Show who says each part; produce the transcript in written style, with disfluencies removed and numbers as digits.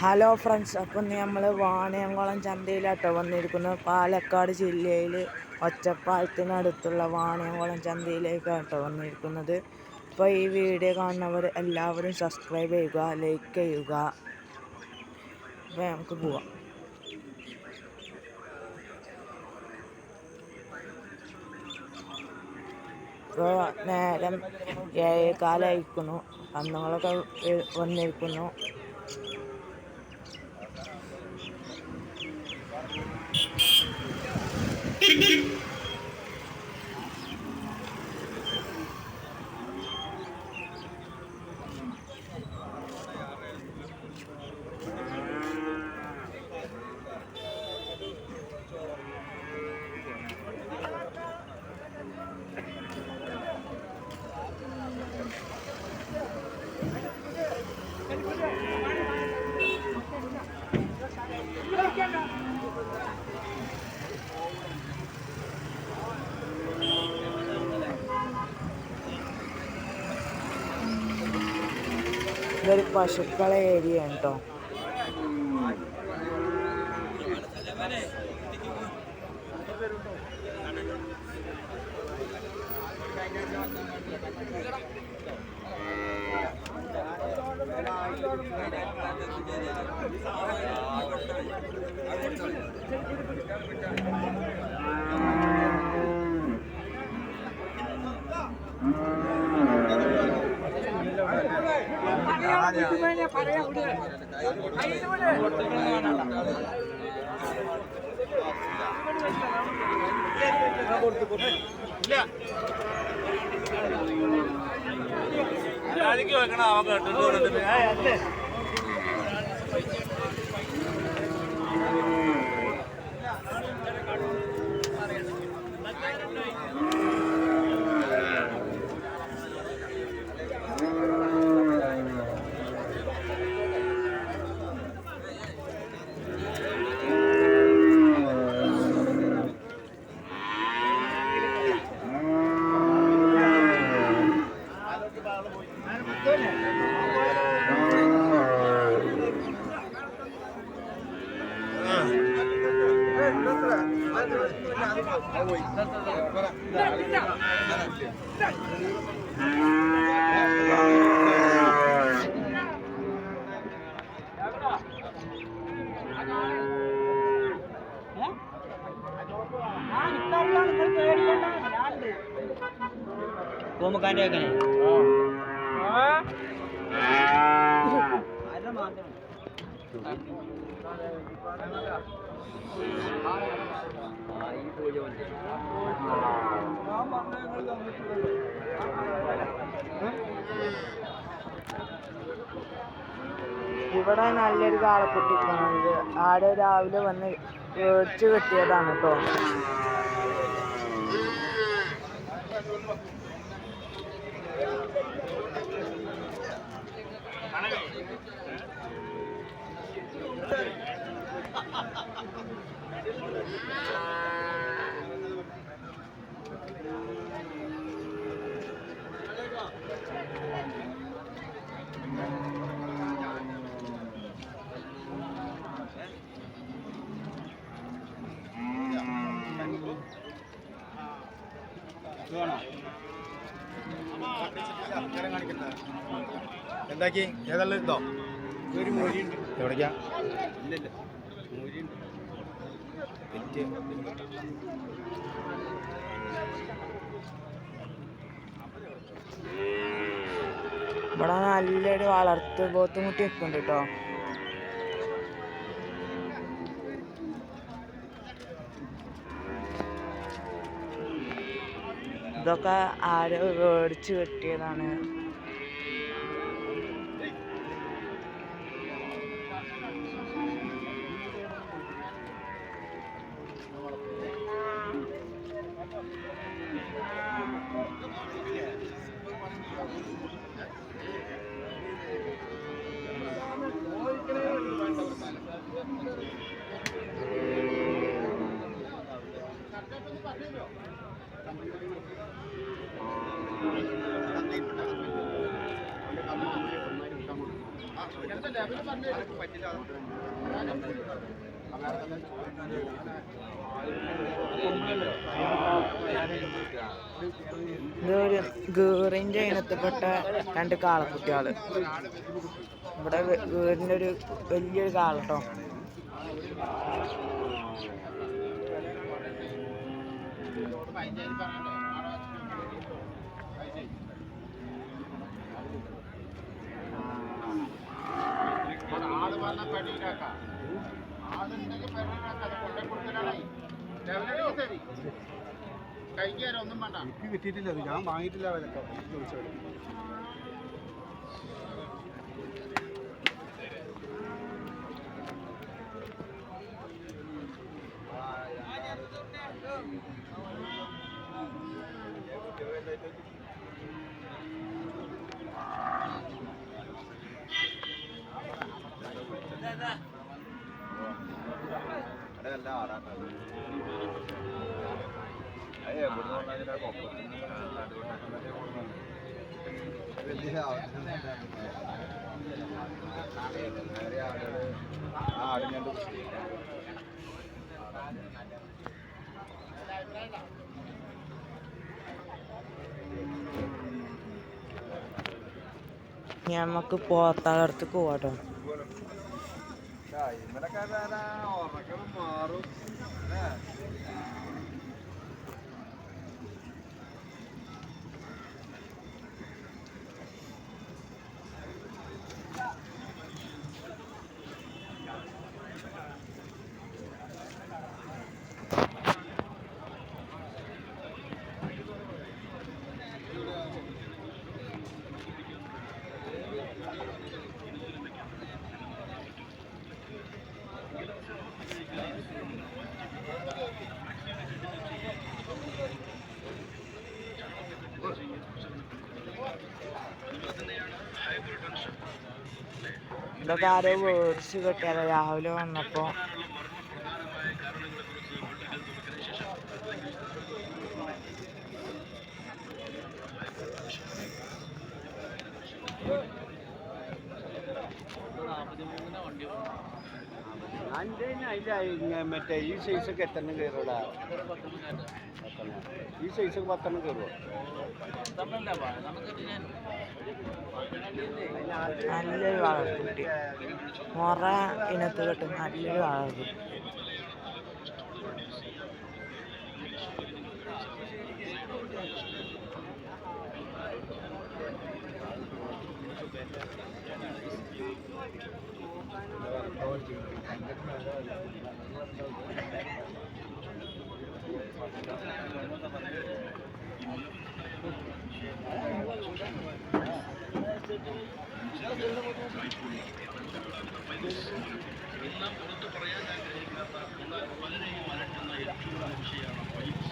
Speaker 1: Hello friends, അപ്പം നമ്മൾ വാണിയംകുളം ചന്തയിലാട്ടോ വന്നിരിക്കുന്നത്. പാലക്കാട് ജില്ലയിൽ ഒറ്റപ്പാലത്തിനടുത്തുള്ള വാണിയംകുളം ചന്തയിലേക്കാട്ടോ വന്നിരിക്കുന്നത്. അപ്പോൾ ഈ വീഡിയോ കാണുന്നവർ എല്ലാവരും സബ്സ്ക്രൈബ് ചെയ്യുക, ലൈക്ക് ചെയ്യുക. അപ്പോൾ നമുക്ക് പോവാം. ഇപ്പോൾ നേരം 7:15 കന്നുകളൊക്കെ വന്നിരിക്കുന്നു. ഇതൊരു പശുക്കളെ ഏരിയ കേട്ടോ. ഇവിടെ നല്ലൊരു കാളക്കുട്ടി കാണുന്നത്. ആടെ രാവിലെ വന്ന് മേടിച്ച് കിട്ടിയതാണ് കേട്ടോ.
Speaker 2: എന്താക്കി ഏതെല്ലാം ഇതോ എവിടേക്കാ
Speaker 1: ഇവിടെ നല്ലൊരു വളർത്ത് പോത്തുമുട്ടി വെക്കുന്നുണ്ട് കേട്ടോ. ഇതൊക്കെ ആരോ മേടിച്ച് കിട്ടിയതാണ്. ഇതൊരു ഗീറിൻ്റെ ഇനത്തിൽപ്പെട്ട 2 കാളക്കുട്ടികൾ. ഇവിടെ വീടിൻ്റെ ഒരു വലിയൊരു കാളട്ടോ.
Speaker 2: എനിക്ക് കിട്ടിയിട്ടില്ല, ഞാൻ വാങ്ങിയിട്ടില്ല. വിലക്കോ ചോദിച്ചോളൂ.
Speaker 1: നമുക്ക് പോത്താളടുത്ത് പോവാട്ടോ. ഇതൊക്കെ ആരോ മേടിച്ച് കിട്ടിയാലോ രാവിലെ വന്നപ്പോൾ.
Speaker 2: മറ്റേ ഈ സൈസൊക്കെ എത്ര കയറൂടാ? ഈ സൈസൊക്കെ 10 കയറുമോ?
Speaker 1: നല്ലൊരു വളർത്തുട്ടി, മുറ ഇനത്ത് കിട്ടും നല്ലൊരു വളർത്തും.
Speaker 3: എല്ലാം പുറത്തു പറയാൻ ആഗ്രഹിക്കാത്ത എന്നാൽ പലരെയും അലട്ടുന്ന ഏറ്റവും വിഷയമാണ്